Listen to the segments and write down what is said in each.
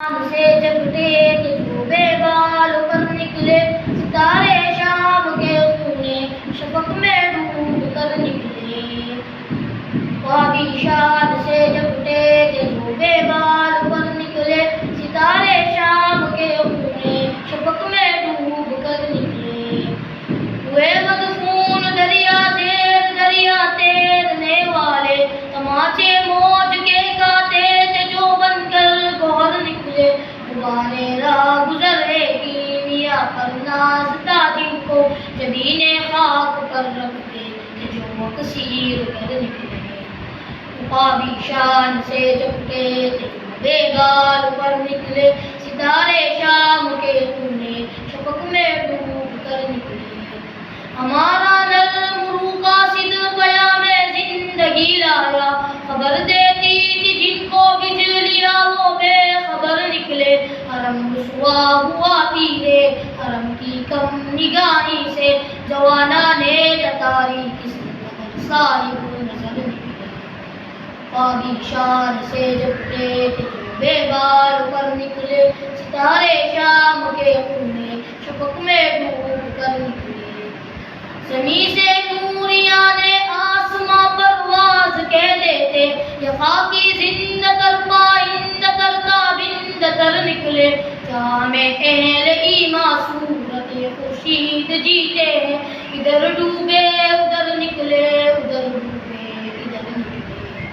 سے جگٹے کہ ڈوبے بال پر نکلے ستارے شام کے سونے شفق میں ڈوب کر نکلے. خوابی شان سے جگٹے کہ ڈوبے بال پر نکلے ستارے شام کے سونے شفق میں ڈوب کر نکلے. ہوئے مدفون دریا زیر دریا تیرنے والے تماچے موج کے گاتے تھے جو بن کر گوہر نکلے. غبارے راہ گزرے کیمیا پر نازتا جن کو جبین خاک پر رکھتے تھے جو مکسیر کر نکلے. خوابی شان سے جگٹے تھے ڈوبے بال پر نکلے ستارے شام کے سونے شفق میں ڈوب کر نکلے. ہمارا نرم روح قاصد پیام زندگی لایا خبر دیتی تھی جن کو بجلیا وہ بے خبر نکلے. حرم رسوا ہوا پیرے حرم کی کم نگاہی سے جوانان تتاری کس قدر صاحب نظر نکلے. خوابی شان سے جگٹے تھے ڈوبے بال پر نکلے ستارے شام کے سونے شفق میں ڈوب کر نکلے. زمیں سے نوریاں نے آسماں پرواز کہتے تھے یہ خاکی زندہ تر پائندہ تر تابند تر نکلے. جہاں میں اہل ایماں صورت خورشید جیتے ہیں ادھر ڈوبے ادھر نکلے ادھر ڈوبے ادھر نکلے.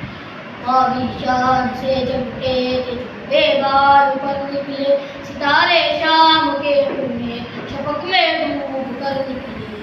خوابی شان سے جگٹے تھے ڈوبے بال پر نکلے ستارے